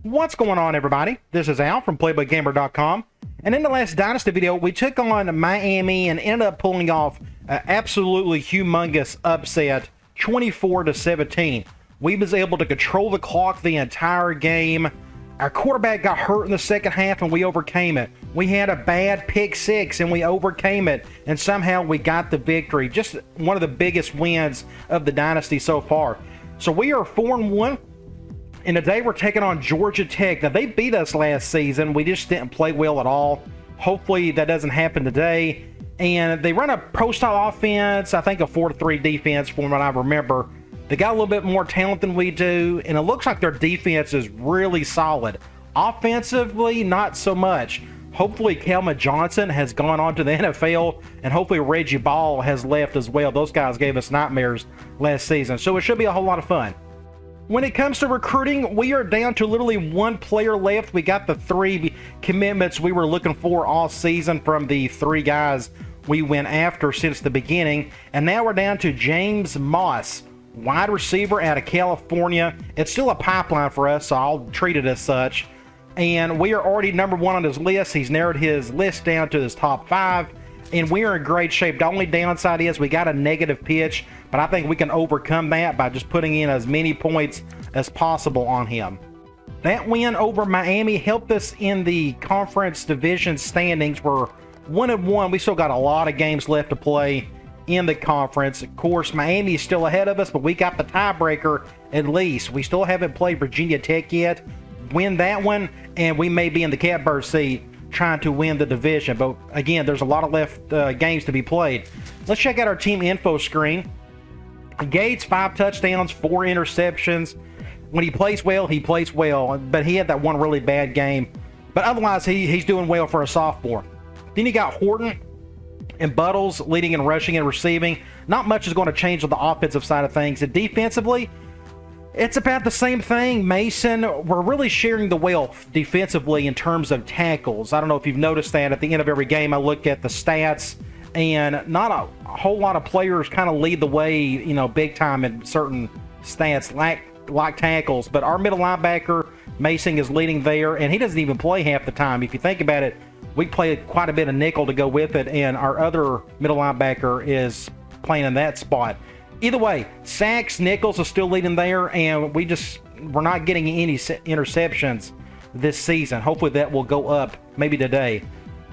What's going on, everybody? This is Al from PlayboyGamer.com, and in the last Dynasty video, we took on Miami and ended up pulling off an absolutely humongous upset, 24-17. We was able to control the clock the entire game. Our quarterback got hurt in the second half, and we overcame it. We had a bad pick six, and we overcame it, and somehow we got the victory. Just one of the biggest wins of the Dynasty so far. So we are 4-1. And today we're taking on Georgia Tech. Now, they beat us last season. We just didn't play well at all. Hopefully that doesn't happen today. And they run a pro-style offense, I think a 4-3 defense from what I remember. They got a little bit more talent than we do, and it looks like their defense is really solid. Offensively, not so much. Hopefully Calvin Johnson has gone on to the NFL, and hopefully Reggie Ball has left as well. Those guys gave us nightmares last season, so it should be a whole lot of fun. When it comes to recruiting, we are down to literally one player left. We got the 3 commitments we were looking for all season from the 3 guys we went after since the beginning. And now we're down to James Moss, wide receiver out of California. It's still a pipeline for us, so I'll treat it as such. And we are already number 1 on his list. He's narrowed his list down to his top 5. And we are in great shape. The only downside is we got a negative pitch, but I think we can overcome that by just putting in as many points as possible on him. That win over Miami helped us in the conference division standings. We're 1-1. We still got a lot of games left to play in the conference. Of course, Miami is still ahead of us, but we got the tiebreaker at least. We still haven't played Virginia Tech yet. Win that one, and we may be in the catbird seat trying to win the division. But again, there's a lot of left games to be played. Let's check out our team info screen. Gates, 5 touchdowns, 4 interceptions. When he plays well, but he had that one really bad game. But otherwise, he's doing well for a sophomore. Then you got Horton and Buttles leading and rushing and receiving. Not much is going to change on the offensive side of things. And defensively, it's about the same thing. Mason, we're really sharing the wealth defensively in terms of tackles. I don't know if you've noticed that at the end of every game I look at the stats, and not a whole lot of players kind of lead the way, you know, big time in certain stats like tackles. But our middle linebacker, Mason, is leading there, and he doesn't even play half the time. If you think about it, we play quite a bit of nickel to go with it, and our other middle linebacker is playing in that spot. Either way, sacks, Nichols is still leading there, and we're not getting any interceptions this season. Hopefully that will go up maybe today.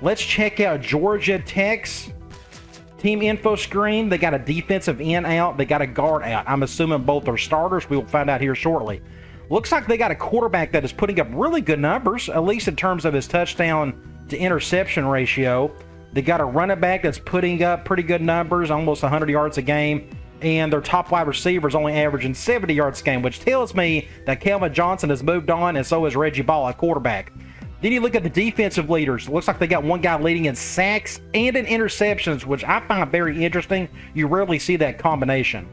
Let's check out Georgia Tech's team info screen. They got a defensive end out. They got a guard out. I'm assuming both are starters. We will find out here shortly. Looks like they got a quarterback that is putting up really good numbers, at least in terms of his touchdown to interception ratio. They got a running back that's putting up pretty good numbers, almost 100 yards a game. And their top wide receiver is only averaging 70 yards a game, which tells me that Calvin Johnson has moved on, and so has Reggie Ball at quarterback. Then you look at the defensive leaders. It looks like they got one guy leading in sacks and in interceptions, which I find very interesting. You rarely see that combination.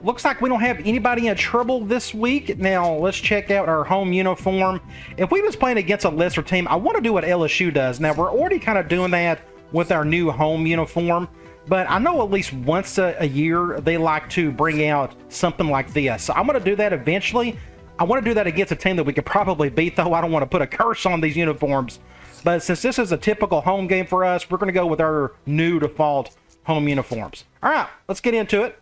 Looks like we don't have anybody in trouble this week. Now, let's check out our home uniform. If we was playing against a lesser team, I want to do what LSU does. Now, we're already kind of doing that with our new home uniform. But I know at least once a year, they like to bring out something like this. So I'm going to do that eventually. I want to do that against a team that we could probably beat, though. I don't want to put a curse on these uniforms. But since this is a typical home game for us, we're going to go with our new default home uniforms. All right, let's get into it.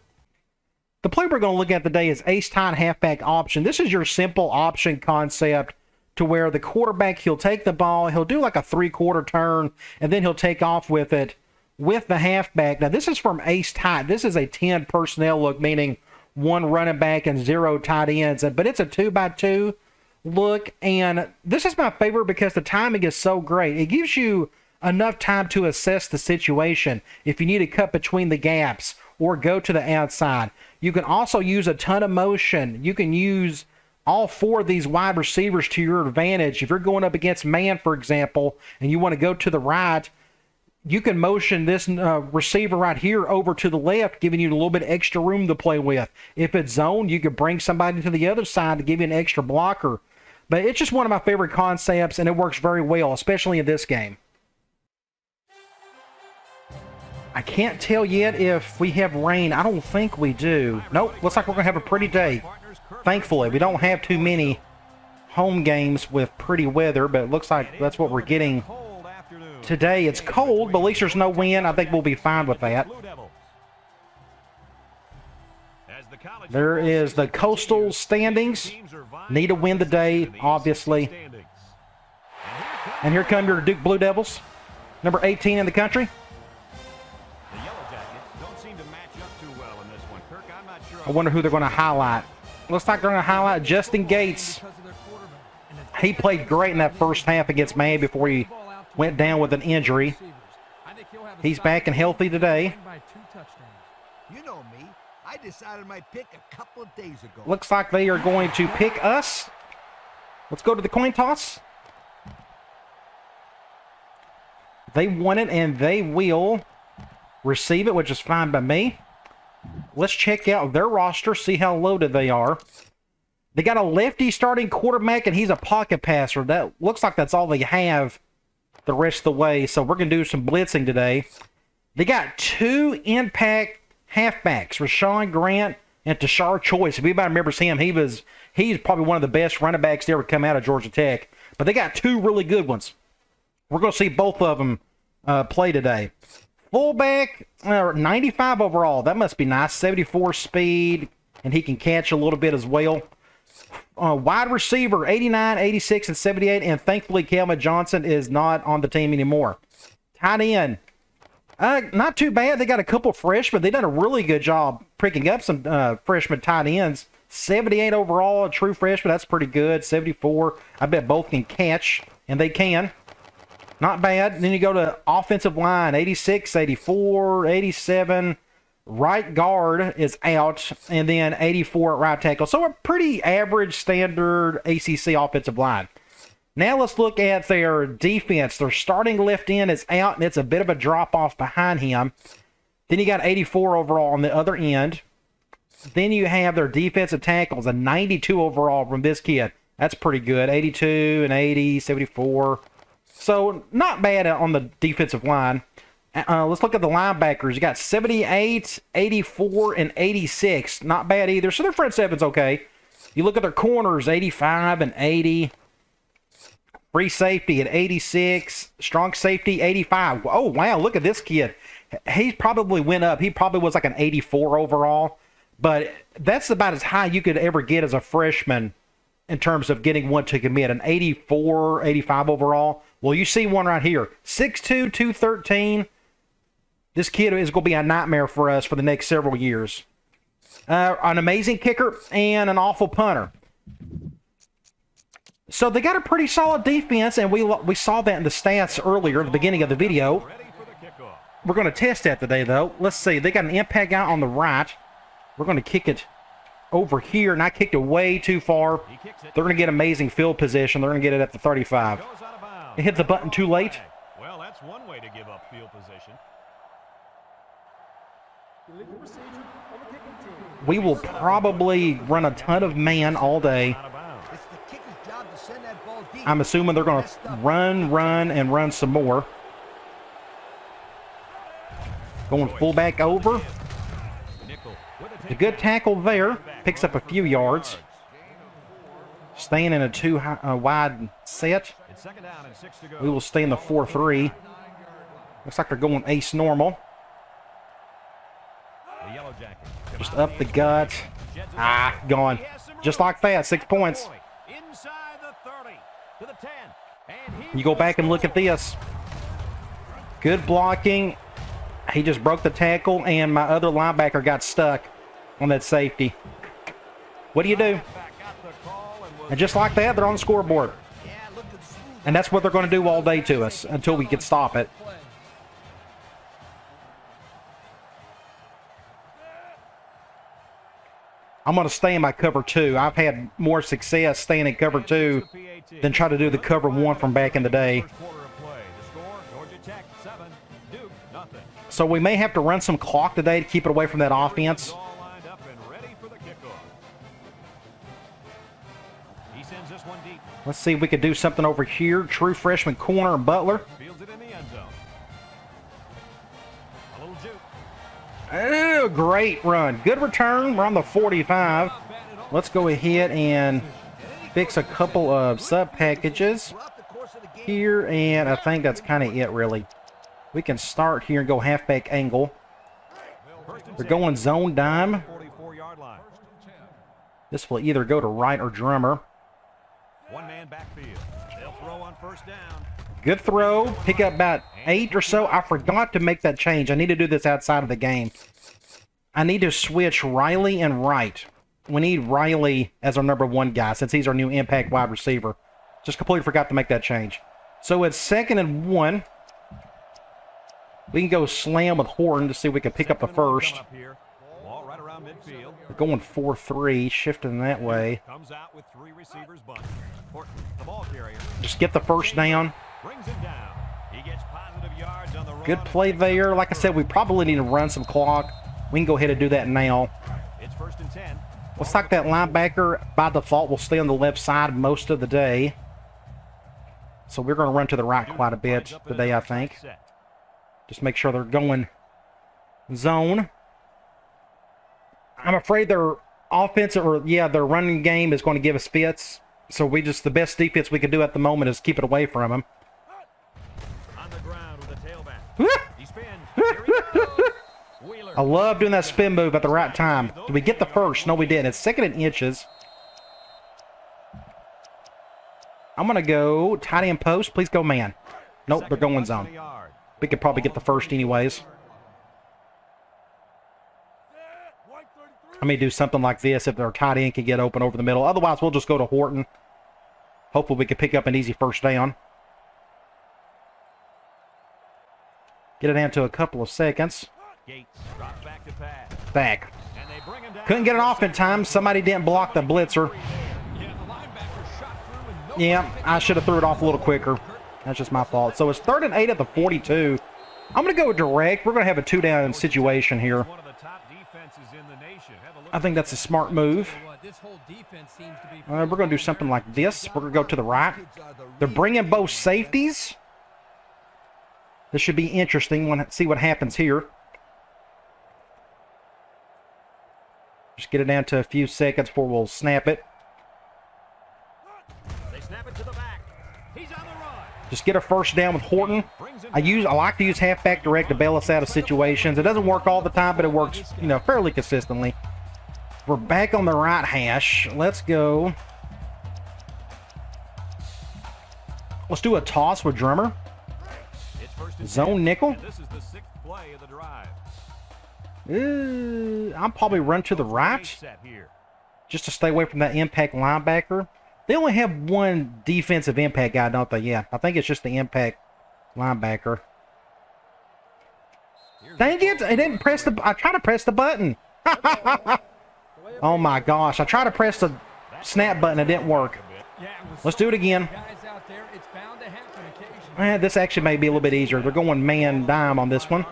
The play we're going to look at today is ace-tight halfback option. This is your simple option concept to where the quarterback, he'll take the ball, he'll do like a 3/4 turn, and then he'll take off with it with the halfback. Now, this is from ace tight. This is a 10 personnel look, meaning 1 running back and 0 tight ends. But it's a 2x2 look, and this is my favorite because the timing is so great. It gives you enough time to assess the situation if you need to cut between the gaps or go to the outside. You can also use a ton of motion. You can use all 4 of these wide receivers to your advantage. If you're going up against man, for example, and you want to go to the right, you can motion this receiver right here over to the left, giving you a little bit extra room to play with. If it's zoned, you could bring somebody to the other side to give you an extra blocker. But it's just one of my favorite concepts, and it works very well, especially in this game. I can't tell yet if we have rain. I don't think we do. Nope, looks like we're going to have a pretty day. Thankfully, we don't have too many home games with pretty weather, but it looks like that's what we're getting today. It's cold, but at least there's no wind. I think we'll be fine with that. There is the Coastal standings. Need to win the day, obviously. And here come your Duke Blue Devils, number 18 in the country. I wonder who they're going to highlight. Looks like they're going to highlight Justin Gates. He played great in that first half against Miami before he went down with an injury. He's back and healthy today. You know me. I decided my pick a couple of days ago. Looks like they are going to pick us. Let's go to the coin toss. They won it, and they will receive it, which is fine by me. Let's check out their roster, see how loaded they are. They got a lefty starting quarterback, and he's a pocket passer. That looks like that's all they have the rest of the way, so we're going to do some blitzing today. They got two impact halfbacks, Rashawn Grant and Tashard Choice. If anybody remembers him, he's probably one of the best running backs to ever come out of Georgia Tech. But they got two really good ones. We're going to see both of them play today. Fullback, 95 overall. That must be nice. 74 speed, and he can catch a little bit as well. Wide receiver, 89, 86, and 78. And thankfully, Kelvin Johnson is not on the team anymore. Tight end. Not too bad. They got a couple freshmen. They've done a really good job picking up some freshman tight ends. 78 overall, a true freshman. That's pretty good. 74. I bet both can catch, and they can. Not bad. Then you go to offensive line, 86, 84, 87. Right guard is out, and then 84 at right tackle. So a pretty average, standard ACC offensive line. Now let's look at their defense. Their starting left end is out, and it's a bit of a drop-off behind him. Then you got 84 overall on the other end. Then you have their defensive tackles, a 92 overall from this kid. That's pretty good. 82 and 80, 74. So not bad on the defensive line. Let's look at the linebackers. You got 78, 84, and 86. Not bad either. So their front seven's okay. You look at their corners, 85 and 80. Free safety at 86. Strong safety, 85. Oh, wow, look at this kid. He probably went up. He probably was like an 84 overall. But that's about as high you could ever get as a freshman in terms of getting one to commit. An 84, 85 overall. Well, you see one right here. 6'2", 213. This kid is going to be a nightmare for us for the next several years. An amazing kicker and an awful punter. So they got a pretty solid defense, and we saw that in the stats earlier at the beginning of the video. We're going to test that today, though. Let's see. They got an impact guy on the right. We're going to kick it over here, and I kicked it way too far. They're going to get amazing field position. They're going to get it at the 35. It hit the button too late. Well, that's one way to give up field position. We will probably run a ton of man all day. I'm assuming they're going to run some more. Going fullback over. A good tackle there. Picks up a few yards. Staying in a two wide set. We will stay in the 4-3. Looks like they're going ace normal. Just up the gut. Gone. Just like that, 6 points. You go back and look at this. Good blocking. He just broke the tackle, and my other linebacker got stuck on that safety. What do you do? And just like that, they're on the scoreboard. And that's what they're going to do all day to us until we can stop it. I'm going to stay in my cover 2. I've had more success staying in cover 2 than try to do the cover 1 from back in the day. So we may have to run some clock today to keep it away from that offense. Let's see if we could do something over here. True freshman corner, Butler. Oh, great run. Good return. We're on the 45. Let's go ahead and fix a couple of sub packages here, and I think that's kind of it, really. We can start here and go halfback angle. We're going zone dime. This will either go to right or drummer. One man backfield. They'll throw on first down. Good throw. Pick up about 8 or so. I forgot to make that change. I need to do this outside of the game. I need to switch Riley and Wright. We need Riley as our number 1 guy since he's our new impact wide receiver. Just completely forgot to make that change. So it's 2nd and 1. We can go slam with Horton to see if we can pick up the first. We're going 4-3, shifting that way. Just get the first down. Good play there. Like I said, we probably need to run some clock. We can go ahead and do that now. Looks like that linebacker, by default, will stay on the left side most of the day. So we're going to run to the right quite a bit today, I think. Just make sure they're going zone. I'm afraid their offensive, or their running game is going to give us fits. So the best defense we can do at the moment is keep it away from them. On the ground with the tailback. He spins. Here he goes. I love doing that spin move at the right time. Did we get the first? No, we didn't. It's 2nd and inches. I'm going to go tight end post. Please go man. Nope, they're going zone. We could probably get the first anyways. I may do something like this if their tight end can get open over the middle. Otherwise, we'll just go to Horton. Hopefully, we can pick up an easy first down. Get it down to a couple of seconds. Back. Couldn't get it off in time. Somebody didn't block the blitzer. Yeah, I should have threw it off a little quicker. That's just my fault. So it's 3rd and 8 at the 42. I'm going to go direct. We're going to have a 2-down situation here. I think that's a smart move. We're going to do something like this. We're going to go to the right. They're bringing both safeties. This should be interesting. See what happens here. Just get it down to a few seconds before we'll snap it. They snap it to the back. He's on the run. Just get a first down with Horton. I like to use halfback direct to bail us out of situations. It doesn't work all the time, but it works, fairly consistently. We're back on the right hash. Let's go. Let's do a toss with Drummer. Zone nickel. This is the 6th play of the drive. I'll probably run to the right just to stay away from that impact linebacker. They only have one defensive impact guy, don't they? Yeah, I think it's just the impact linebacker. Dang it! I didn't press the. I tried to press the button. Oh my gosh! I tried to press the snap button. It didn't work. Let's do it again. This actually may be a little bit easier. They're going man dime on this one.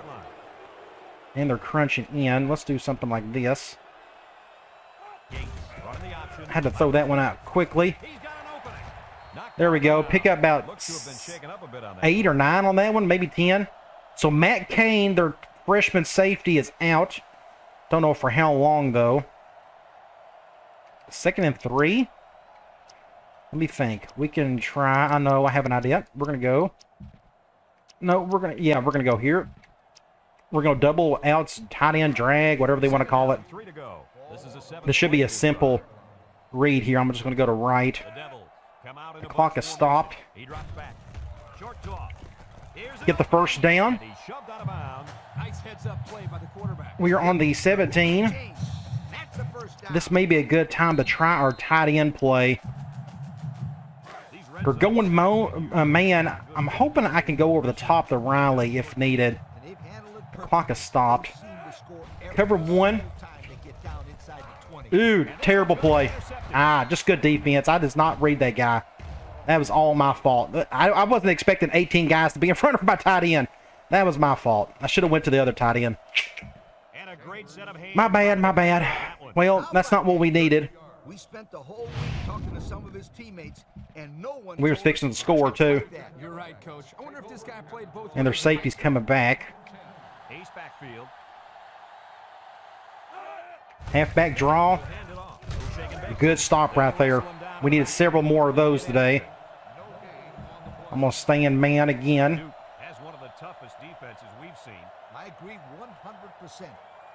And they're crunching in. Let's do something like this. I had to throw that one out quickly. There we go. Pick up about 8 or 9 on that one, maybe 10. So Matt Cain, their freshman safety, is out. Don't know for how long, though. 2nd and 3. Let me think. We can try. I know. I have an idea. We're going to go. No, we're going to go here. We're going to double outs, tight end drag, whatever they want to call it. This should be a simple read here. I'm just going to go to right. The clock has stopped. Get the first down. We are on the 17. This may be a good time to try our tight end play. We're going man. I'm hoping I can go over the top to Riley if needed. The clock has stopped. Cover 1. Ooh, terrible play. Just good defense. I did not read that guy. That was all my fault. I wasn't expecting 18 guys to be in front of my tight end. That was my fault. I should have went to the other tight end. My bad. Well, that's not what we needed. We spent the whole week talking to some of his teammates, and no one. We were fixing to score too. You're right, coach. I wonder if this guy played both. And their safety's coming back. Ace backfield. Halfback draw. Good stop right there. We needed several more of those today. I'm going to stay in man again. Duke has one of the toughest defenses we've seen. I agree 100%.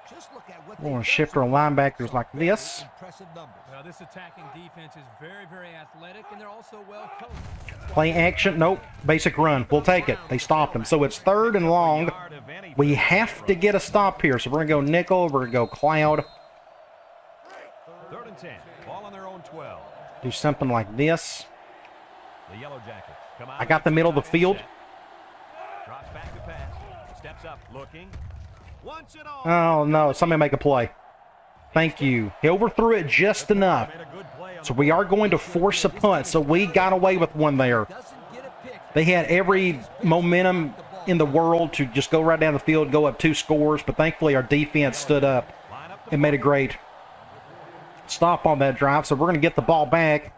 Just look at what We're going to shift our linebackers like this. Impressive numbers. Well, this attacking defense is very, very athletic, and they're also well coached. Play action. Nope. Basic run. We'll take it. They stopped him. So it's 3rd and long. We have to get a stop here. So we're going to go nickel. We're going to go cloud. 3rd and 10. Ball on their own 12. Do something like this. The Yellow Jackets come out. I got the middle of the field. Drops back to pass. Steps up, looking. Wants it all. Oh, no. Somebody make a play. Thank you. He overthrew it just enough. So we are going to force a punt. So we got away with one there. They had every momentum in the world to just go right down the field, go up 2 scores. But thankfully our defense stood up and made a great stop on that drive. So we're going to get the ball back.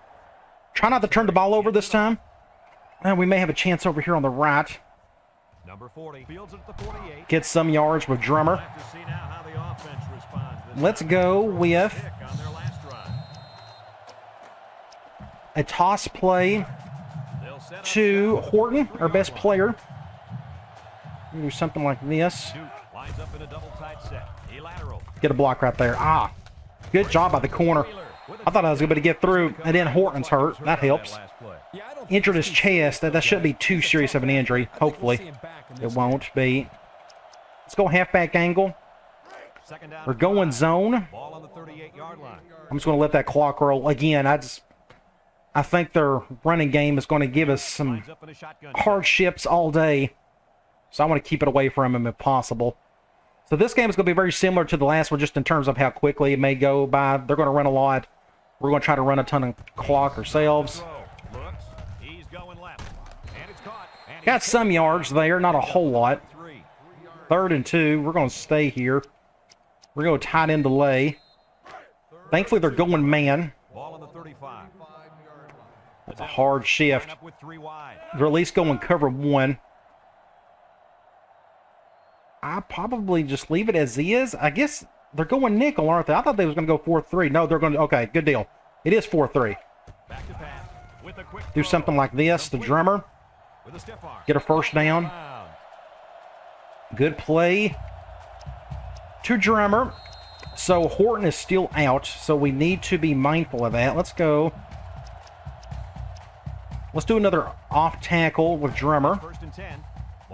Try not to turn the ball over this time. And we may have a chance over here on the right. Number 40 fields it at the 48. Get some yards with Drummer. Let's go with a toss play to Horton, our best player. We'll do something like this. Get a block right there. Ah, good job by the corner. I thought I was going to get through, and then Horton's hurt. That helps. Injured his chest. That shouldn't be too serious of an injury. Hopefully, it won't be. Let's go halfback angle. We're going zone. I'm just going to let that clock roll again. I think their running game is going to give us some hardships all day, so I want to keep it away from them if possible. So this game is going to be very similar to the last one, just in terms of how quickly it may go by. They're going to run a lot. We're going to try to run a ton of clock ourselves. Got some yards there, not a whole lot. 3rd and 2. We're going to stay here. We're going to tight end delay. Thankfully, they're going man. That's a hard shift. They're at least going cover 1. I probably just leave it as is. I guess they're going nickel, aren't they? I thought they was going to go 4-3. No, they're going to... Okay, good deal. It is 4-3. Do something like this. The Drummer. Get a first down. Good play to Drummer. So Horton is still out, so we need to be mindful of that. Let's go. Let's do another off tackle with Drummer.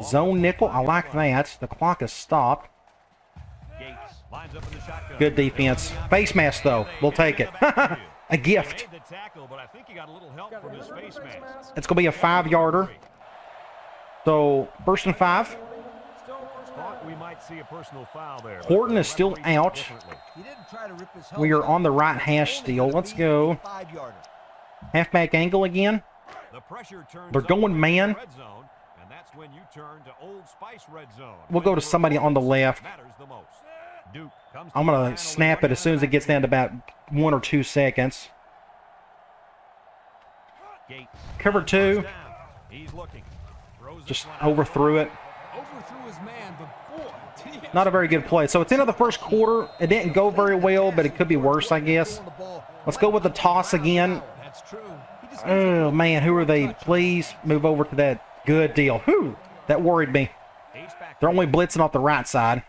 Zone nickel. I like that. The clock is stopped. Good defense. Face mask, though. We'll take it. A gift. It's going to be a 5-yarder. So, 1st and 5. Horton is still out. We are on the right hash still. Let's go. Halfback angle again. They're going man. We'll go to somebody on the left. I'm going to snap it as soon as it gets down to about 1 or 2 seconds. Cover 2. Just overthrew it. Not a very good play. So it's into the first quarter. It didn't go very well, but it could be worse, I guess. Let's go with the toss again. Oh, man, who are they? Please move over to that. Good deal. Whew, that worried me. They're only blitzing off the right side.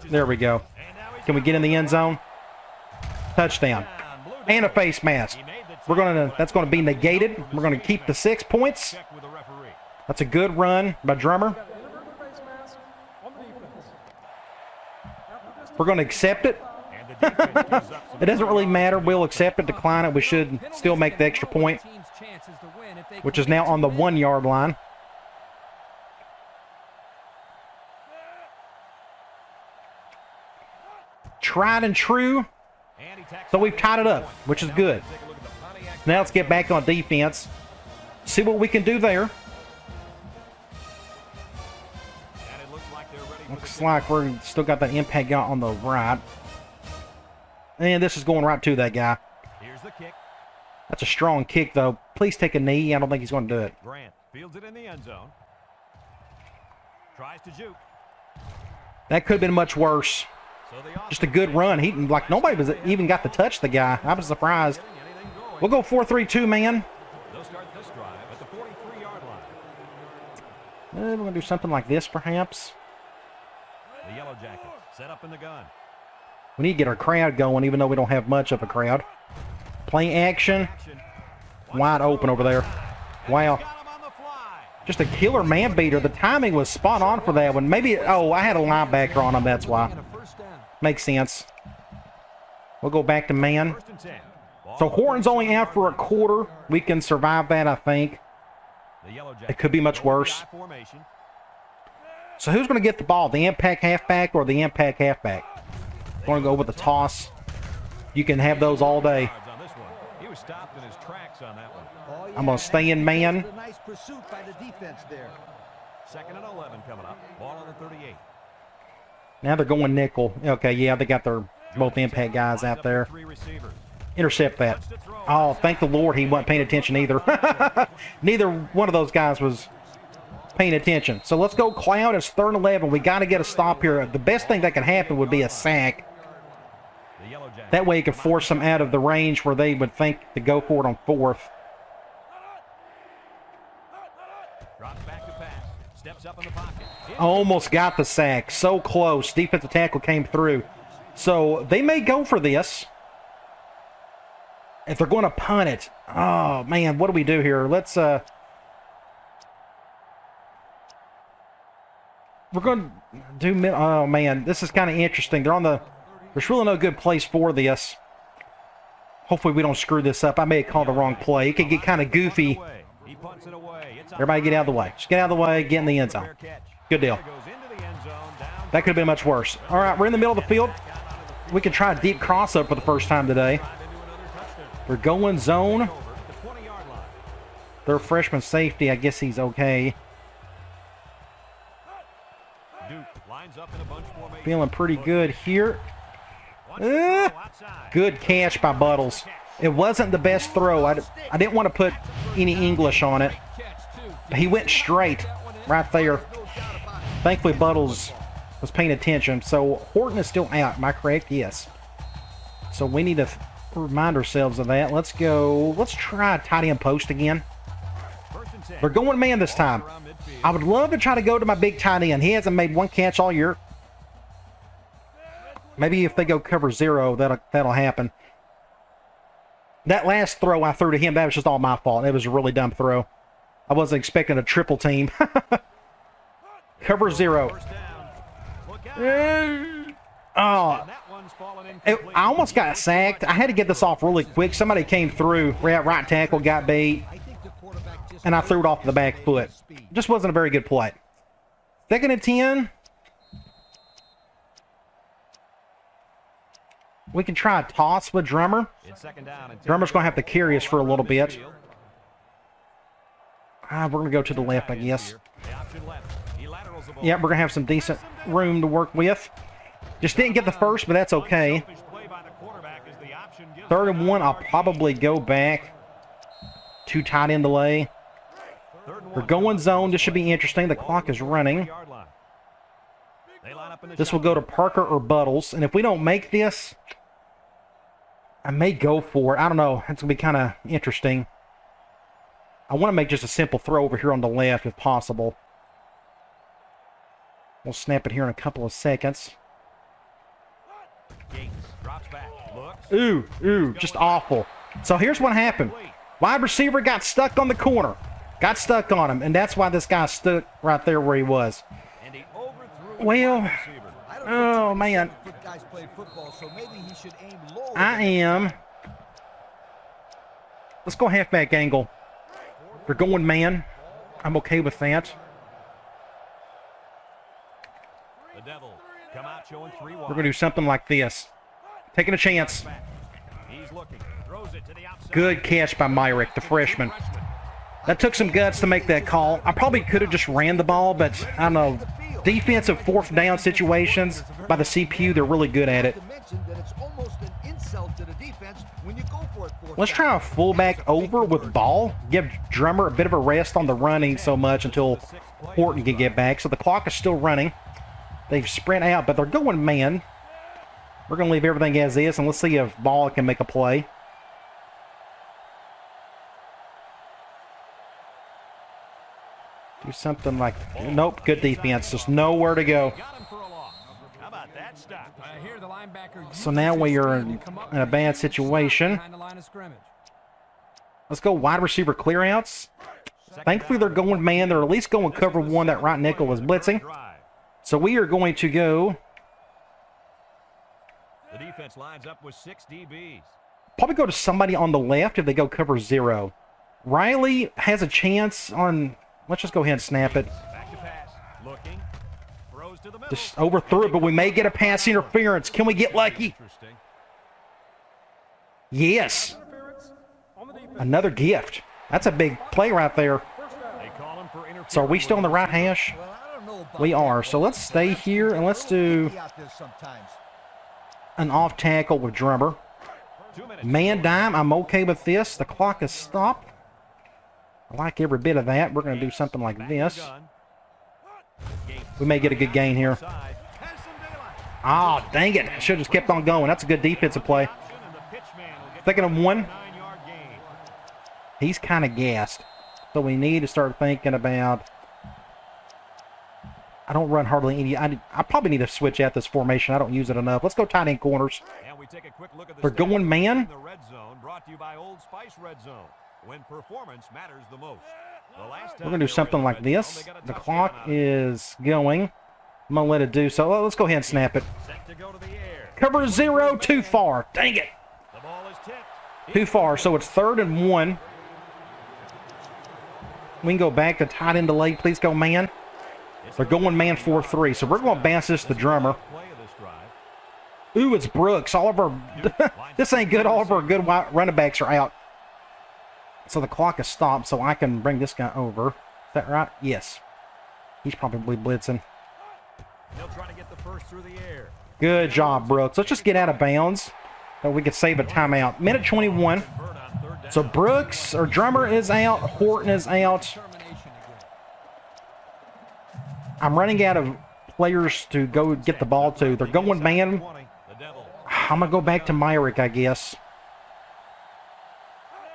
There we go. Can we get in the end zone? Touchdown. And a face mask. That's going to be negated. We're going to keep the 6 points. That's a good run by Drummer. We're going to accept it. It doesn't really matter. We'll accept it, decline it. We should still make the extra point, which is now on the 1-yard line. Tried and true. So we've tied it up, which is good. Now let's get back on defense. See what we can do there. Looks like we're still got that impact guy on the right. And this is going right to that guy. That's a strong kick, though. Please take a knee. I don't think he's going to do it. Grant fields it in the end zone. Tries to juke. That could have been much worse. Just a good run. He like nobody was even got to touch the guy. I was surprised. We'll go 4-3-2 man. They'll start this drive at the 43-yard line. We're gonna do something like this perhaps. The Yellow Jackets set up in the gun. We need to get our crowd going, even though we don't have much of a crowd. Play action. Wide open over there. Wow. Just a killer man beater. The timing was spot on for that one. Maybe, oh, I had a linebacker on him, that's why. Makes sense. We'll go back to man. So Horton's only out for a quarter. We can survive that, I think. It could be much worse. So who's going to get the ball? The impact halfback or the impact halfback? Going to go with the toss. You can have those all day. He was stopped in his tracks on that one. I'm going to stay in man. Nice pursuit by the defense there. 2nd and 11 coming up. Ball on the 38. Now they're going nickel. Okay, yeah, they got their both impact guys out there. Intercept that. Oh, thank the Lord he wasn't paying attention either. Neither one of those guys was paying attention. So let's go Cloud. It's 3rd and 11. We got to get a stop here. The best thing that can happen would be a sack. That way you can force them out of the range where they would think to go for it on 4th. Almost got the sack. So close. Defensive tackle came through. So they may go for this. If they're going to punt it. Oh, man, what do we do here? Let's, we're going to do, oh, man, this is kind of interesting. They're on the, there's really no good place for this. Hopefully we don't screw this up. I may have called the wrong play. It could get kind of goofy. Everybody get out of the way. Just get out of the way, get in the end zone. Good deal. That could have been much worse. All right, we're in the middle of the field. We can try a deep cross-up for the first time today. We're going zone. Their freshman safety, I guess he's okay. Feeling pretty good here. Good catch by Buttles. It wasn't the best throw. I didn't want to put any English on it. But he went straight right there. Thankfully, Buttles was paying attention. So Horton is still out. Am I correct? Yes. So we need to remind ourselves of that. Let's go. Let's try tight end post again. They're going man this time. I would love to try to go to my big tight end. He hasn't made one catch all year. Maybe if they go cover 0, that'll happen. That last throw I threw to him, that was just all my fault. It was a really dumb throw. I wasn't expecting a triple team. Cover 0. Oh, I almost got sacked. I had to get this off really quick. Somebody came through. Right tackle got beat. And I threw it off the back foot. Just wasn't a very good play. 2nd and 10. We can try a toss with Drummer. Drummer's going to have to carry us for a little bit. We're going to go to the left, I guess. Yeah, we're going to have some decent room to work with. Just didn't get the first, but that's okay. 3rd and 1, I'll probably go back. 2 tight end delay. We're going zone. This should be interesting. The clock is running. This will go to Parker or Buttles. And if we don't make this, I may go for it. I don't know. It's going to be kind of interesting. I want to make just a simple throw over here on the left if possible. We'll snap it here in a couple of seconds. Ooh, just awful. So here's what happened. Wide receiver got stuck on the corner. Got stuck on him, and that's why this guy stuck right there where he was. Well, oh, man. I am. Let's go halfback angle. They're going man. I'm okay with that. We're going to do something like this. Taking a chance. Good catch by Myrick, the freshman. That took some guts to make that call. I probably could have just ran the ball, but I don't know. Defensive 4th down situations by the CPU, they're really good at it. Let's try a fullback over with ball. Give Drummer a bit of a rest on the running so much until Horton can get back. So the clock is still running. They've spread out, but they're going man. We're going to leave everything as is, and let's see if Ball can make a play. Do something like... Nope, good defense. Just nowhere to go. Got him for a loss. How about that stop? Here the linebacker So now we are in a bad situation. behind the line of scrimmage. Let's go wide receiver clearouts. Thankfully, they're going man. They're at least going cover one. That right nickel is blitzing. So we are going to go... The defense lines up with 6 DBs. Probably go to somebody on the left if they go cover 0. Riley has a chance on... Let's just go ahead and snap it. Back to pass. Looking. Throws to the middle. Just overthrew it, but we may get a pass interference. Can we get lucky? Interesting. Yes. Another gift. That's a big play right there. They call him for interference. So are we still on the right hash? Well, I don't know about We that. are. So let's stay here and let's do Be out there sometimes. an off tackle with Drummer. 2 minutes. Man dime, I'm okay with this. The clock is stopped. I like every bit of that. We're going to do something like this. Gun. We may get a good gain here. Side. Has some daylight. Ah, dang it. Should have just kept on going. That's a good defensive play. And the pitchman will get Thinking of one. 9-yard gain. He's kind of gassed. So we need to start thinking about... I don't run hardly any... I probably need to switch out this formation. I don't use it enough. Let's go tight end corners. And we take a quick look at the They're going stats man. in the red zone, brought to you by Old Spice Red Zone, when performance matters the most. The last We're time going to do they were something in like red zone, this. they got a The touchdown clock out of it. is going. I'm going to let it do so. Well, let's go ahead and snap it. Set to go to the air. Cover 0, too far. Dang it. The ball is tipped. Too far. So it's 3rd and 1. We can go back to tight end to late. Please go man. They're going man 4-3. So we're going to bounce this to Drummer. Play of this drive. Ooh, it's Brooks. All of our... this ain't good. All of our good running backs are out. So the clock is stopped, so I can bring this guy over. Is that right? Yes. He's probably blitzing. He'll try to get the first through the air. Good job, Brooks. Let's just get out of bounds so we could save a timeout. Minute 21. Bird on 3rd down. So Brooks, or Drummer is out. Horton is out. Termination again. I'm running out of players to go get the ball to. They're going man. 20. The Devils. I'm going to go back to Myrick, I guess.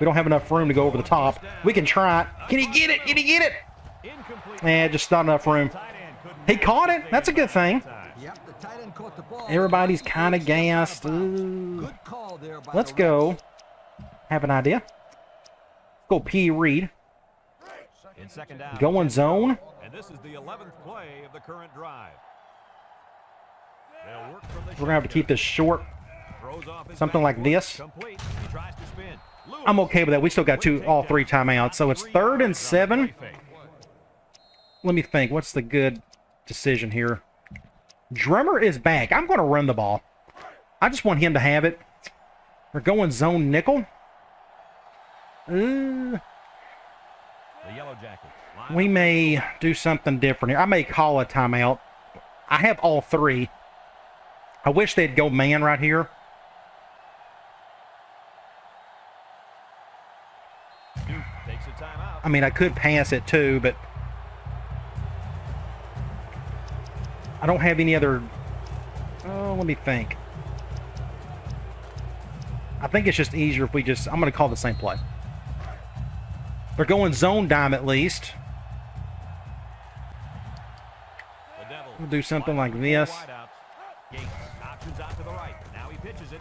We don't have enough room to go over the top. We can try it. Can he get it? Can he get it? Incomplete. Just not enough room. Tight end couldn't He caught it. That's a good thing. Yep, the tight end caught the ball. Everybody's kind of gassed. Ooh. Good call there by Let's the go. refs. Have an idea. Go P. Reed. In 2nd down. Going zone. And this is the 11th play of the current drive. They'll work from the We're going to have to keep this short. Throws off his Something back like foot. this. Complete. He tries to spin. Lewis. I'm okay with that. We still got all 3 timeouts. So it's 3rd and 7. Let me think. What's the good decision here? Drummer is back. I'm going to run the ball. I just want him to have it. We're going zone nickel. The Yellow Jackets. Line We up. may do something different here. I may call a timeout. I have all 3. I wish they'd go man right here. Duke takes a timeout. I mean, I could pass it too, but I don't have any other... Oh, let me think. I think it's just easier if we just... I'm going to call the same play. They're going zone dime at least. The Devils. We'll do something like Wide this. wideouts. Gates options out to the right. Now he pitches it.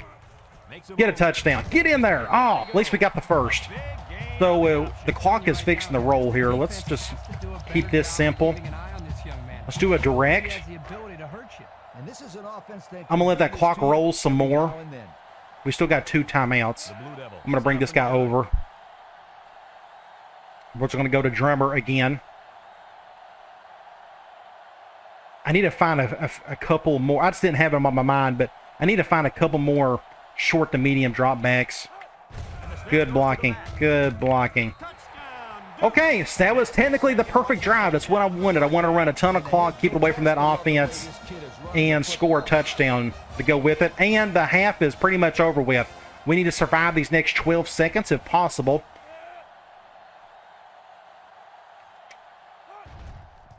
Makes Get a touchdown. Get in there. Oh, at least we got the first. Big game. So the clock is fixing the roll here. Let's just keep this simple. Keeping an eye on this young man. Let's do a He direct. has the ability to hurt you. And this is an offense that I'm going to let that clock roll some more. now and then. We still got 2 timeouts. The Blue Devils. I'm going to bring this guy over. We're just going to go to Drummer again. I need to find a couple more. I just didn't have them on my mind, but I need to find a couple more short to medium drop backs. Good blocking. Good blocking. Okay, so that was technically the perfect drive. That's what I wanted. I wanted to run a ton of clock, keep it away from that offense, and score a touchdown to go with it. And the half is pretty much over with. We need to survive these next 12 seconds if possible.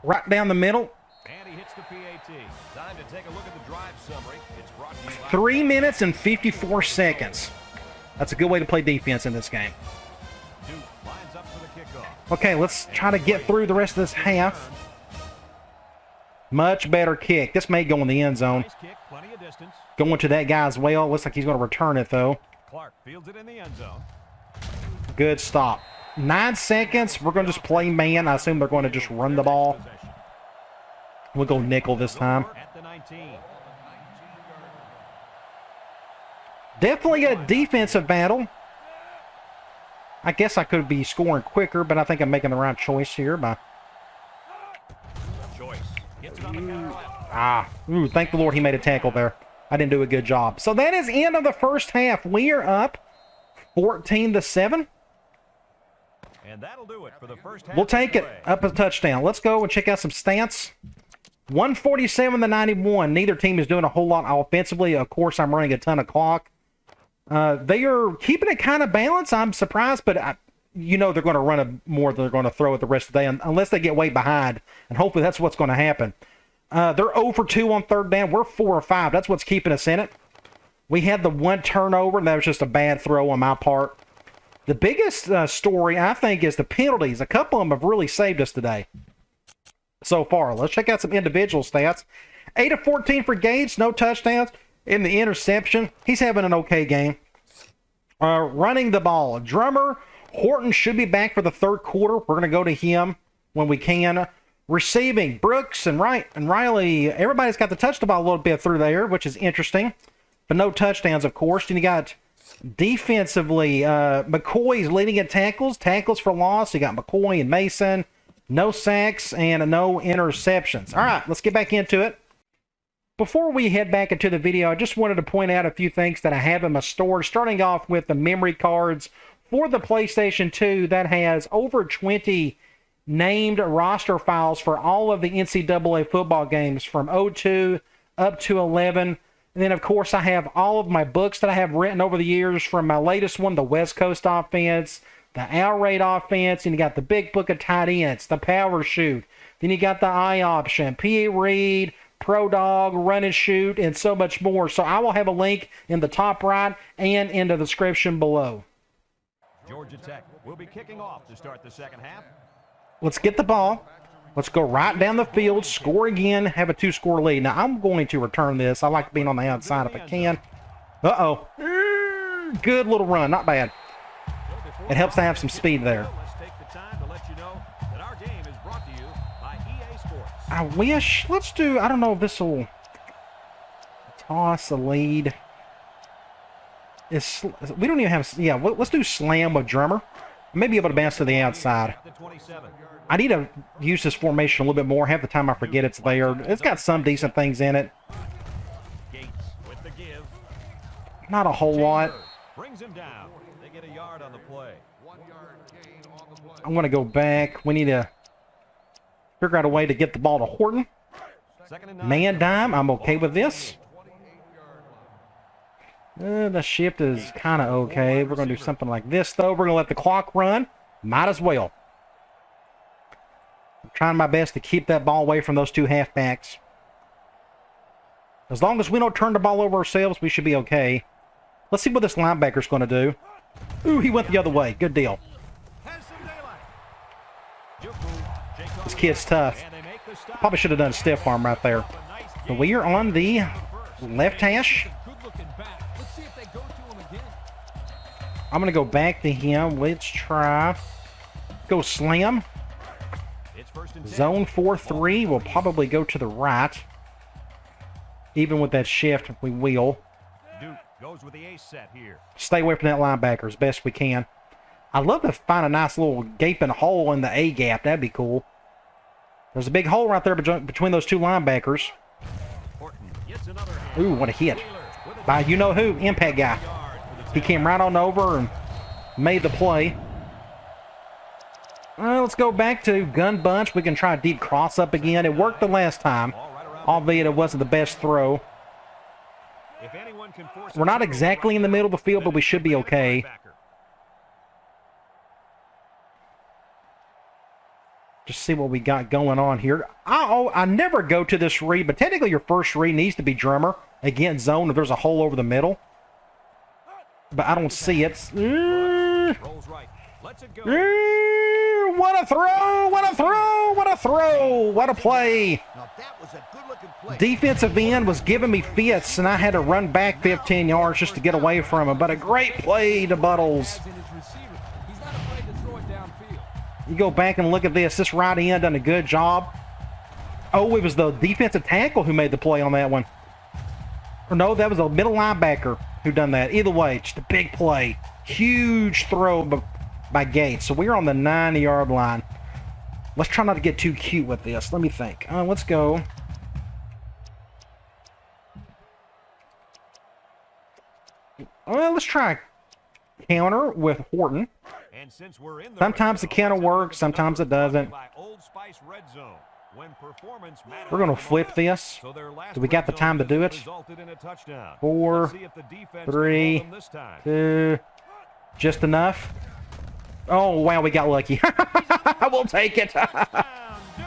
Right down the middle. And he hits the PAT. Time to take a look at the drive summary. It's brought to you by 3 minutes and 54 seconds. That's a good way to play defense in this game. Duke lines up for the kickoff. Okay, let's try to get through the rest of this half. Much better kick. This may go in the end zone. Nice kick, plenty of distance. Going to that guy as well. Looks like he's going to return it, though. Clark fields it in the end zone. Good stop. 9 seconds. We're going to just play man. I assume they're going to just run the ball. Possession. We'll go nickel this time. At the 19. Definitely a defensive battle. I guess I could be scoring quicker, but I think I'm making the right choice here. Choice. Gets it on the counter left. Thank the Lord he made a tackle there. I didn't do a good job. So that is the end of the first half. We are up 14-7. And that'll do it for the first half. We'll take of it the way. up a touchdown. Let's go and check out some stats. 147-91. Neither team is doing a whole lot offensively. Of course, I'm running a ton of clock. They are keeping it kind of balanced. I'm surprised, but you know they're going to run it more than they're going to throw it the rest of the day, unless they get way behind. And hopefully that's what's going to happen. They're 0 for 2 on third down. We're 4 or 5. That's what's keeping us in it. We had the one turnover, and that was just a bad throw on my part. The biggest story, I think, is the penalties. A couple of them have really saved us today so far. Let's check out some individual stats. 8 of 14 for Gates, no touchdowns. In the interception, he's having an okay game. Running the ball, Drummer, Horton should be back for the third quarter. We're going to go to him when we can. Receiving, Brooks and Riley, everybody's got to touch the ball a little bit through there, which is interesting. But no touchdowns, of course. Then you got defensively, McCoy's leading at tackles for loss. You got McCoy and Mason, no sacks and no interceptions. All right, let's get back into it. Before we head back into the video, I just wanted to point out a few things that I have in my store, starting off with the memory cards for the PlayStation 2 that has over 20 named roster files for all of the NCAA football games from 02 up to 11. And then, of course, I have all of my books that I have written over the years, from my latest one, the West Coast Offense, the Air Raid Offense, and you got the Big Book of Tight Ends, the Power Shoot. Then you got the I Option, P.A. Reed, Pro Dog, Run and Shoot, and so much more. So I will have a link in the top right and in the description below. Georgia Tech will be kicking off to start the second half. Let's get the ball. Let's go right down the field, score again, have a 2-score lead. Now, I'm going to return this. I like being on the outside if I can. Uh-oh. Good little run. Not bad. It helps to have some speed there. Let's take the time to let you know that our game is brought to you by EA Sports. I wish. Let's do, I don't know if this will toss a lead. We don't even have, yeah, let's do slam with Drummer. Maybe able to bounce to the outside. The 27. I need to use this formation a little bit more. Half the time I forget it's there. It's got some decent things in it. Gates with the give. Not a whole lot. Brings him down. They get a yard on the play. I'm going to go back. We need to figure out a way to get the ball to Horton. Second and 9. Man dime. I'm okay with this. The shift is kind of okay. We're going to do something like this, though. We're going to let the clock run. Might as well. I'm trying my best to keep that ball away from those two halfbacks. As long as we don't turn the ball over ourselves, we should be okay. Let's see what this linebacker's going to do. Ooh, he went the other way. Good deal. Has some daylight. This kid's tough. And they make the stop. Probably should have done stiff arm right there. So we are on the left hash. Good looking back. Let's see if they go to him again. I'm going to go back to him. Let's try. Go slam. It's first and 10. Zone 4-3 will probably go to the right. Even with that shift, we will. Duke goes with the ace set here. Stay away from that linebacker as best we can. I'd love to find a nice little gaping hole in the A gap. That'd be cool. There's a big hole right there between those two linebackers. Horton gets another hand. Ooh, what a hit. By you-know-who, impact guy. He came right on over and made the play. Let's go back to gun bunch. We can try a deep cross up again. It worked the last time, albeit it wasn't the best throw. If anyone can force We're not exactly in the middle of the field, but we should be okay. Just see what we got going on here. I never go to this read, but technically your first read needs to be drummer. Again, zone if there's a hole over the middle. But I don't see it. Rolls right. Lets it go. What a throw! What a throw! What a throw! What a play! Now that was a good-looking play. Defensive end was giving me fits, and I had to run back 15 yards just to get away from him. But a great play to Buttles. He's not afraid to throw it downfield. You go back and look at this. This right end done a good job. Oh, it was the defensive tackle who made the play on that one. Or no, that was a middle linebacker who done that. Either way, just a big play. Huge throw by Gates. So we're on the 9-yard line. Let's try not to get too cute with this. Let me think. Let's go. Let's try counter with Horton. And since we're in the Sometimes the counter works, sometimes it doesn't. by Old Spice Red Zone, when performance matters We're going to the flip most. this. So their last Do we got the red zone time to do visit it? resulted in a touchdown. 4, Let's see if the defense can 3, hold them this time. 2, just enough. Oh, wow, we got lucky. We'll take it.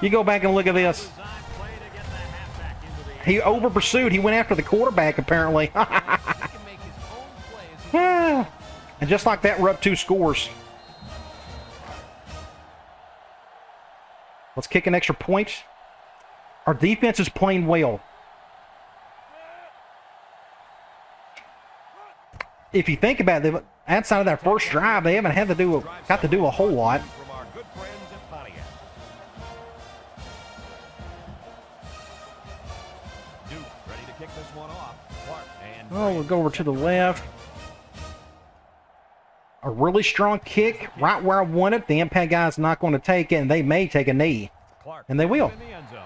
You go back and look at this. Design play to get the halfback into the He over pursued. He went after the quarterback, apparently. He can make his own play as he And just like that, we're up 2 scores. Let's kick an extra point. Our defense is playing well. If you think about it, outside of that first drive, they haven't had to do a whole lot. from our good friends at Pontiac. Duke ready to kick this one off. Clark and Oh, we'll go over to the left. A really strong kick right where I want it. The impact guy's not going to take it, and they may take a knee. Clark And they will. in the end zone.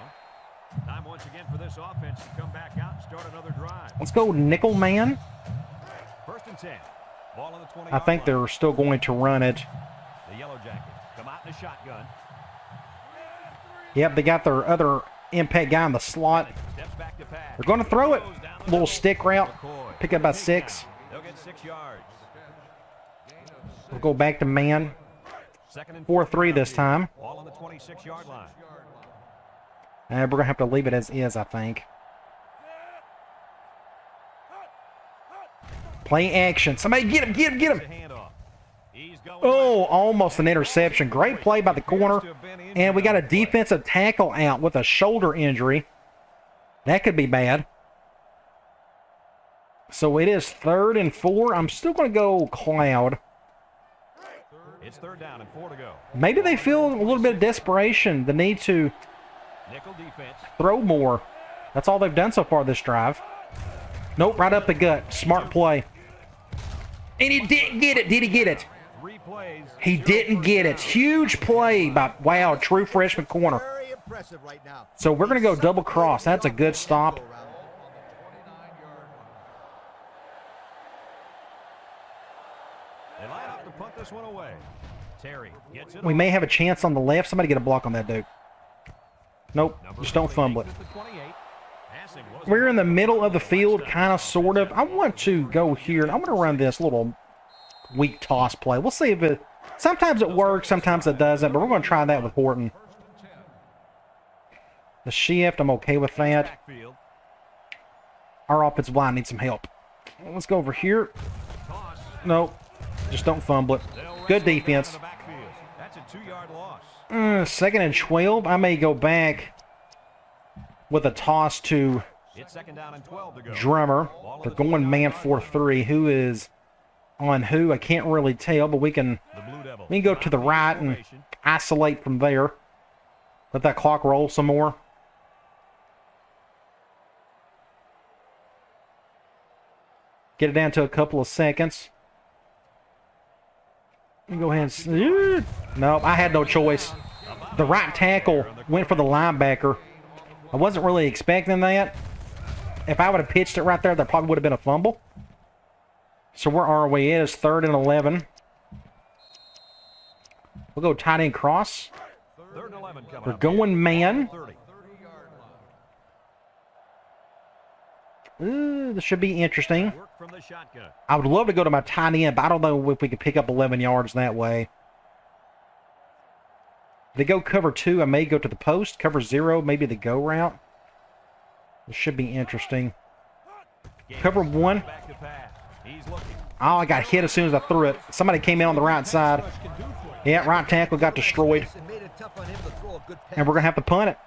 Time once again for this offense to come back out and start another drive. Let's go nickel man. 1st and 10. Ball on the 20. I think they're still going to run it. The Yellow Jackets come out in a shotgun. Yep, they got their other impact guy in the slot. Steps back to pass. They're going to throw it. Goes down the Little middle. stick route. McCoy. Pick up about 6. They'll get 6 yards. We'll go back to man. 2nd and 4-3 this time. Ball on the 26-yard line. And we're going to have to leave it as is, I think. Play action. Somebody get him, get him, get him. The handoff. He's going Oh, almost an interception. Great play by the corner. And we got a defensive tackle out with a shoulder injury. That could be bad. So it is 3rd and 4. I'm still going to go Cloud. It's 3rd down and 4 to go. Maybe they feel a little bit of desperation, the need to Nickel defense. throw more. That's all they've done so far this drive. Nope, right up the gut. Smart play. And he didn't get it. Did he get it? 3 plays. He didn't get it. Huge play by, wow, true freshman corner. Very impressive right now. So we're going to go double cross. That's a good stop. They line up to punt this one away. Terry gets it. We may have a chance on the left. Somebody get a block on that dude. Nope, Number just don't 28 fumble it. is the 28. Passing wasn't We're in the right. middle of the field, kind of, sort of. I want to go here, and I'm going to run this little weak toss play. We'll see if it... Sometimes it works, sometimes it doesn't, but we're going to try that with Horton. The shift, I'm okay with that. Backfield. Our offensive line needs some help. Let's go over here. Toss. Nope, just don't fumble it. They'll Good wrestle it down defense. in the backfield. That's a 2-yard loss. 2nd and 12. I may go back with a toss to It's 2nd down and 12 to go. Drummer. They're going man 4-3. Who is on who? I can't really tell, but we can The Blue Devils. go to the right and Formation. isolate from there. Let that clock roll some more. Get it down to a couple of seconds. Let me go ahead and... Nope, I had no choice. The right tackle went for the linebacker. I wasn't really expecting that. If I would have pitched it right there, that probably would have been a fumble. So where are we? It is 3rd and 11. We'll go tight end cross. 3rd and 11 coming We're up. going man. 30. Ooh, this should be interesting. Work from the shotgun. I would love to go to my tight end, but I don't know if we could pick up 11 yards that way. They go cover 2. I may go to the post. Cover 0, maybe the go route. This should be interesting. Cover 1. Oh, I got hit as soon as I threw it. Somebody came in on the right side. Yeah, right tackle got destroyed. And we're going to have to punt it.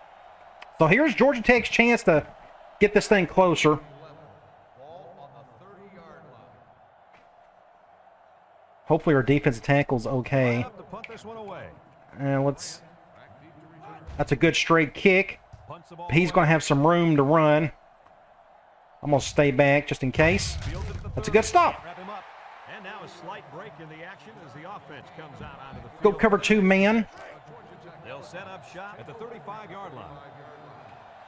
So here's Georgia Tech's chance to get this thing closer. Hopefully our defensive tackle's okay. And that's a good straight kick. He's going to have some room to run. I'm going to stay back just in case. That's a good stop. Go cover 2 man. They'll set up shop at the 35-yard line.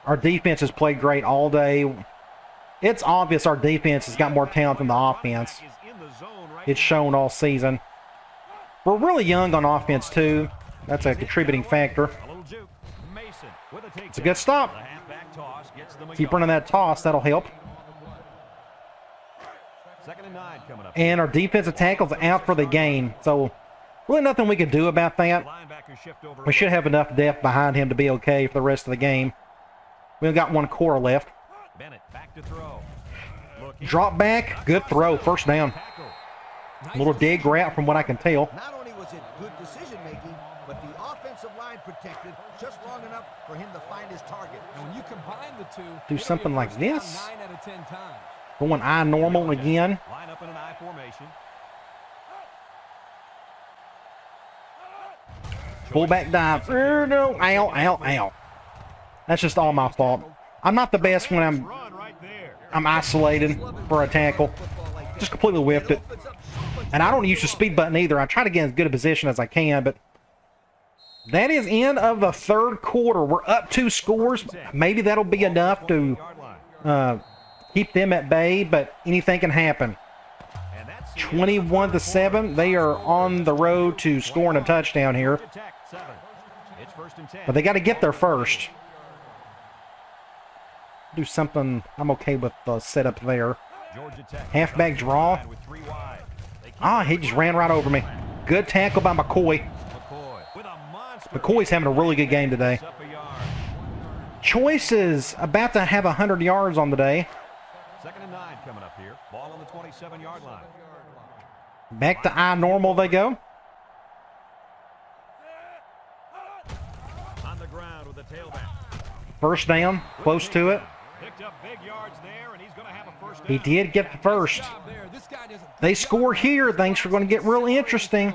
Our defense has played great all day. It's obvious our defense has got more talent than the offense. It's shown all season. We're really young on offense, too. That's a contributing factor. It's a good stop. Keep running that toss. That'll help. And our defensive tackle's out for the game. So, really nothing we can do about that. We should have enough depth behind him to be okay for the rest of the game. We've got 1 quarter left. Drop back. Good throw. First down. A little dig route from what I can tell. Not only was it good decision making, but the offensive line protected just long enough for him to find his target. And when you combine the two, do something like this. 9 out of 10 times. Going eye normal again. Line up in an I formation. Fullback dive. No. Ow, ow, ow. That's just all my fault. I'm not the best when I'm isolated for a tackle. Just completely whipped it. And I don't use the speed button either. I try to get as good a position as I can, but that is end of the 3rd quarter. We're up 2 scores. Maybe that'll be enough to keep them at bay, but anything can happen. 21-7. They are on the road to scoring a touchdown here. But they got to get there first. Do something. I'm okay with the setup there. Halfback draw. Ah, he just ran right over me. Good tackle by McCoy. McCoy's having a really good game today. Choice is about to have 100 yards on the day. 2nd and 9 coming up here. Ball on the 27-yard line. Back to I normal they go. On the ground with the tailback. First down, close to it. Picked up big yards there, and he's going to have a first down. He did get the first. They score here. Things are going to get real interesting.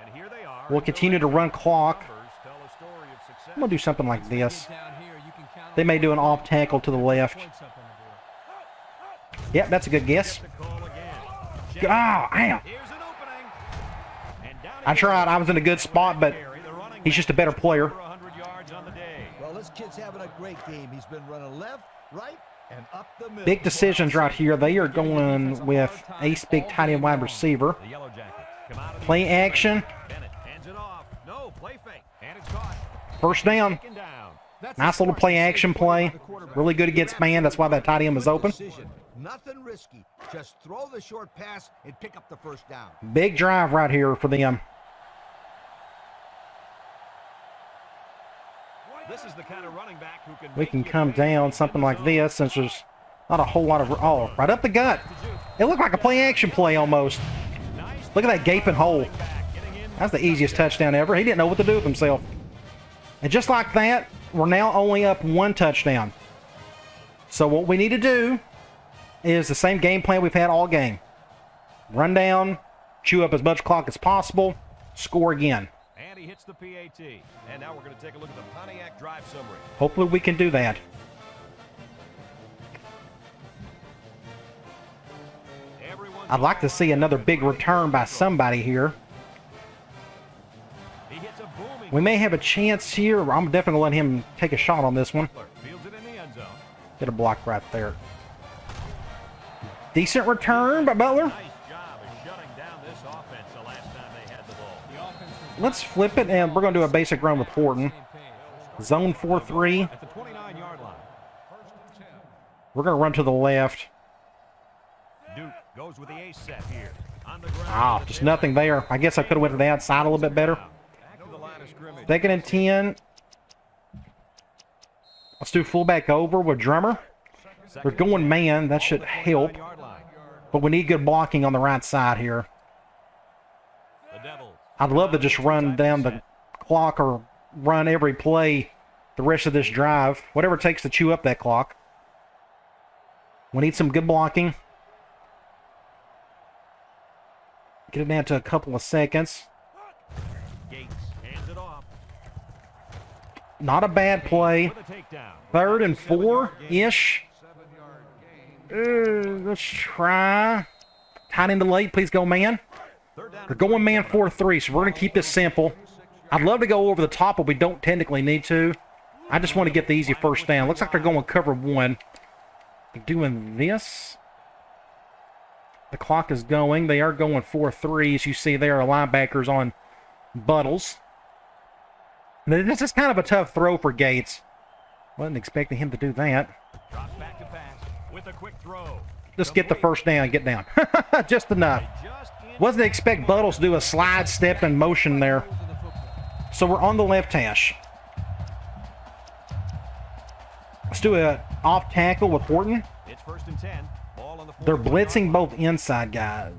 And here they are. We'll continue to run clock. I'm going to do something like this. They may do an off tackle to the left. Yep, that's a good guess. Oh, ow. I tried. I was in a good spot, but he's just a better player. Well, this kid's having a great game. He's been running left, right, and up the middle. Big decisions right here. They are going with ace big tight end wide receiver. Play action. First down. Nice little play action play. Really good against man. That's why that tight end was open. Nothing risky. Just throw the short pass and pick up the first down. Big drive right here for them. This is the kind of running back who We can come down something like this since there's not a whole lot of... Oh, right up the gut. It looked like a play action play almost. Look at that gaping hole. That's the easiest touchdown ever. He didn't know what to do with himself. And just like that, we're now only up 1 touchdown. So what we need to do is the same game plan we've had all game. Run down, chew up as much clock as possible, score again. And he hits the PAT. And now we're going to take a look at the Pontiac drive summary. Hopefully we can do that. I'd like to see another big return by somebody here. We may have a chance here. I'm definitely going to let him take a shot on this one. Get a block right there. Decent return by Butler. Let's flip it, and we're going to do a basic run with Horton. Zone 4-3. We're going to run to the left. Ah, just nothing there. I guess I could have went to the outside a little bit better. Second and 10. Let's do fullback over with Drummer. They're going man. That should help. But we need good blocking on the right side here. I'd love to just run down the clock or run every play the rest of this drive. Whatever it takes to chew up that clock. We need some good blocking. Get it down to a couple of seconds. Not a bad play. 3rd and 4-ish. Let's try. Tight end to late. Please go man. They're going man 4-3, so we're going to keep this simple. I'd love to go over the top, but we don't technically need to. I just want to get the easy first down. Looks like they're going cover 1. They're doing this. The clock is going. They are going 4-3. As you see there, linebackers on Buttles. This is kind of a tough throw for Gates. Wasn't expecting him to do that. Just get the first down, get down. Just enough. Wasn't expect Buttles to do a slide step and motion there. So we're on the left hash. Let's do a off tackle with Horton. It's 1st and 10. Ball on the They're blitzing both inside guys.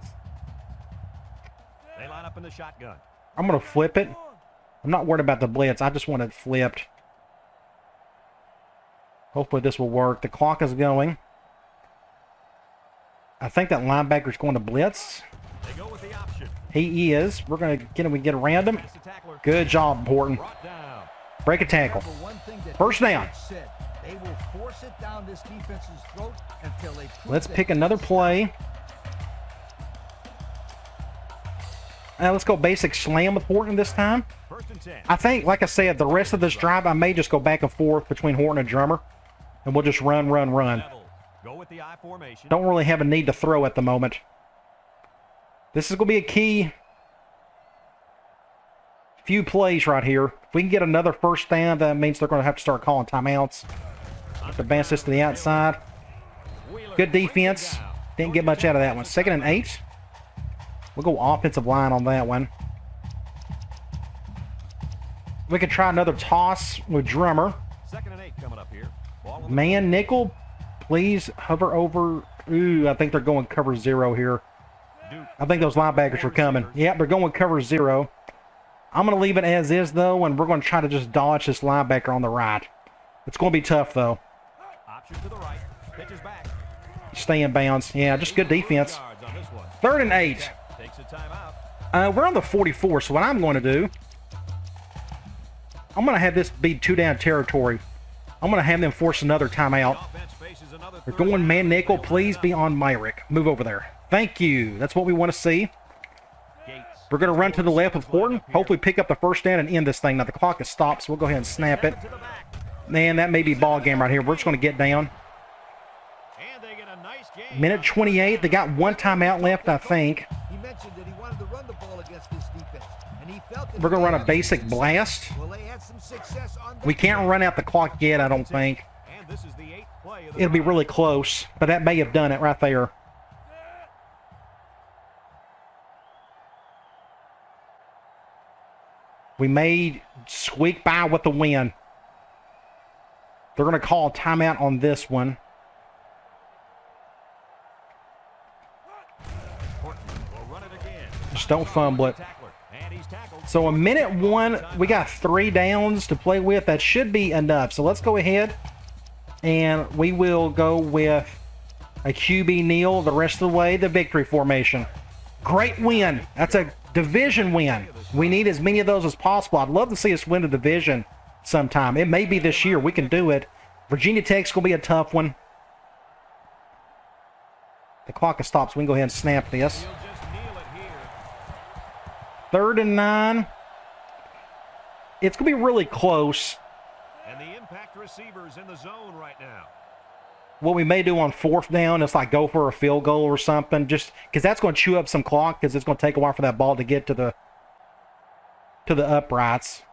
They line up in the shotgun. I'm going to flip it. I'm not worried about the blitz. I just want it flipped. Hopefully this will work. The clock is going. I think that linebacker's going to blitz. They go with the option. He is. We're going to get around him. Good job, Horton. Break a tackle. First down. They will force it down this defense's throat until they Let's pick another play. Let's go basic slam with Horton this time. I think, like I said, the rest of this drive, I may just go back and forth between Horton and Drummer. And we'll just run. Don't really have a need to throw at the moment. This is going to be a key few plays right here. If we can get another first down, that means they're going to have to start calling timeouts. Advance this to the outside. Good defense. Didn't get much out of that one. 2nd and 8. We'll go offensive line on that one. We could try another toss with Drummer. 2nd and 8 coming up here. Man nickel. Please hover over. Ooh, I think they're going cover 0 here. I think those linebackers are coming. Yep, they're going cover 0. I'm going to leave it as is, though, and we're going to try to just dodge this linebacker on the right. It's going to be tough, though. Option to the right. Pitches back. Stay in bounds. Yeah, just good defense. 3rd and 8. Takes a timeout. We're on the 44, so what I'm going to do, I'm going to have this be 2-down territory. I'm going to have them force another timeout. They're going man nickel. Please be on Myrick. Move over there. Thank you. That's what we want to see. We're going to run to the left with Horton. Hopefully pick up the first down and end this thing. Now the clock is stopped, so we'll go ahead and snap it. Man, that may be ball game right here. We're just going to get down. Minute 28. They got one timeout left, I think. He mentioned that he wanted to run the ball against this defense, and he felt that we're going to run a basic blast. well, they had some success on We can't run out the clock yet, I don't think. And this is the 8th play of the It'll be really close, but that may have done it right there. We may squeak by with the win. They're going to call a timeout on this one. Just don't fumble it. So a minute 1, we got 3 downs to play with. That should be enough. So let's go ahead and we will go with a QB kneel the rest of the way, the victory formation. Great win. That's a division win. We need as many of those as possible. I'd love to see us win a division sometime. It may be this year. We can do it. Virginia Tech's going to be a tough one. The clock has stopped, so we can go ahead and snap this. 3rd and 9. It's going to be really close. And the impact receivers in the zone right now. What we may do on 4th down is like go for a field goal or something, just because that's going to chew up some clock because it's going to take a while for that ball to get to the uprights.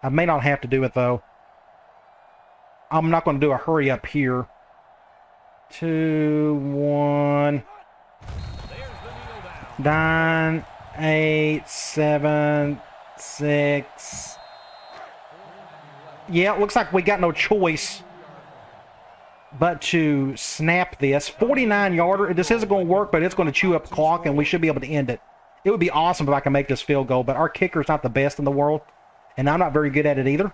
I may not have to do it, though. I'm not going to do a hurry up here. 2, 1. 9, 8, 7, 6, Yeah, it looks like we got no choice but to snap this. 49-yarder. This isn't going to work, but it's going to chew up clock, and we should be able to end it. It would be awesome if I can make this field goal, but our kicker's not the best in the world, and I'm not very good at it either.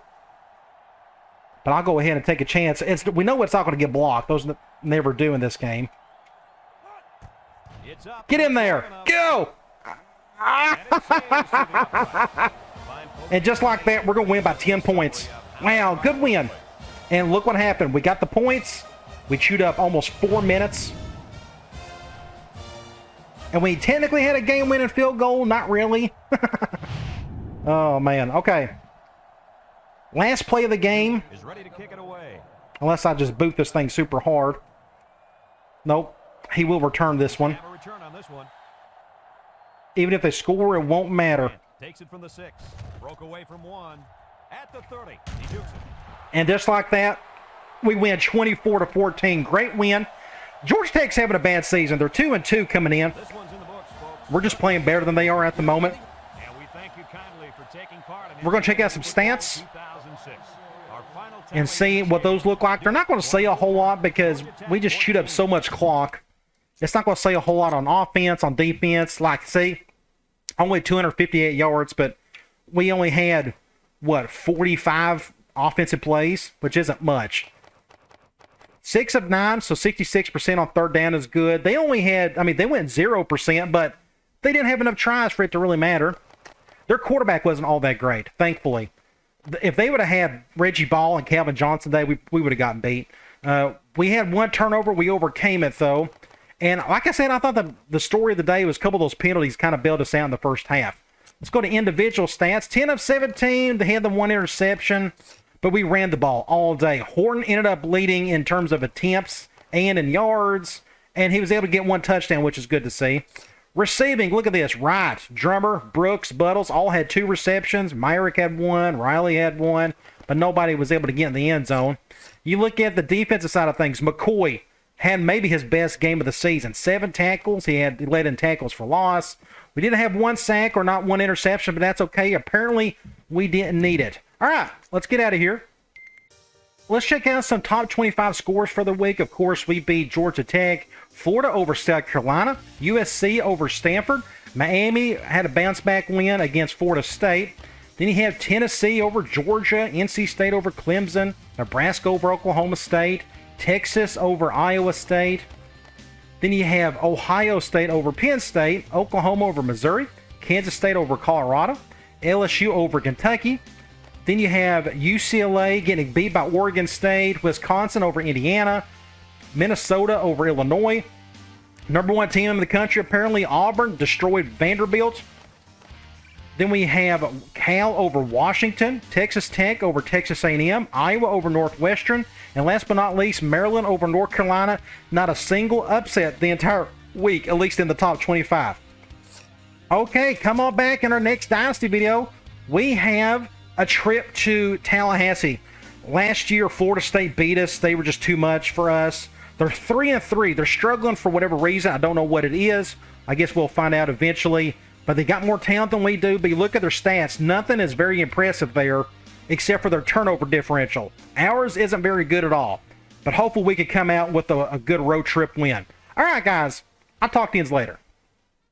But I'll go ahead and take a chance. We know it's not going to get blocked. Those never do in this game. Get in there. Go! And just like that, we're going to win by 10 points. Wow, good win. And look what happened. We got the points. We chewed up almost 4 minutes. And we technically had a game-winning field goal. Not really. Oh, man. Okay. Last play of the game. Is ready to kick it away. Unless I just boot this thing super hard. Nope. He will return this one. Have a return on this one. Even if they score, it won't matter. Takes it from the 6. Broke away from 1. At the 30. He dukes it. And just like that, we win 24-14. Great win. Georgia Tech's having a bad season. They're 2-2 coming in. This one's in the books, folks. We're just playing better than they are at the moment. And we thank you kindly for taking part in We're going to check out some stats 2006. Our final and see what those look like. They're not going to say a whole lot because we just shoot up so much clock. It's not going to say a whole lot on offense, on defense. Like, see, only 258 yards, but we only had, what, 45 offensive plays, which isn't much. 6 of 9, so 66% on third down is good. They only had, they went 0%, but they didn't have enough tries for it to really matter. Their quarterback wasn't all that great, thankfully. If they would have had Reggie Ball and Calvin Johnson today, we would have gotten beat. We had one turnover. We overcame it, though. And like I said, I thought the story of the day was a couple of those penalties kind of bailed us out in the first half. Let's go to individual stats. 10 of 17. They had the one interception. But we ran the ball all day. Horton ended up leading in terms of attempts and in yards, and he was able to get one touchdown, which is good to see. Receiving, look at this. Wright, Drummer, Brooks, Buttles all had 2 receptions. Myrick had 1. Riley had 1, but nobody was able to get in the end zone. You look at the defensive side of things. McCoy had maybe his best game of the season. 7 tackles. He led in tackles for loss. We didn't have 1 sack or not 1 interception, but that's okay. Apparently, we didn't need it. All right, let's get out of here. Let's check out some top 25 scores for the week. Of course, we beat Georgia Tech, Florida over South Carolina, USC over Stanford. Miami had a bounce-back win against Florida State. Then you have Tennessee over Georgia, NC State over Clemson, Nebraska over Oklahoma State, Texas over Iowa State. Then you have Ohio State over Penn State, Oklahoma over Missouri, Kansas State over Colorado, LSU over Kentucky. Then you have UCLA getting beat by Oregon State, Wisconsin over Indiana, Minnesota over Illinois. Number 1 team in the country, apparently Auburn, destroyed Vanderbilt. Then we have Cal over Washington, Texas Tech over Texas A&M, Iowa over Northwestern, and last but not least, Maryland over North Carolina. Not a single upset the entire week, at least in the top 25. Okay, come on back in our next Dynasty video. We have a trip to Tallahassee. Last year, Florida State beat us. They were just too much for us. They're 3-3. They're struggling for whatever reason. I don't know what it is. I guess we'll find out eventually. But they got more talent than we do. But you look at their stats, nothing is very impressive there except for their turnover differential. Ours isn't very good at all. But hopefully we can come out with a good road trip win. All right, guys. I'll talk to you later.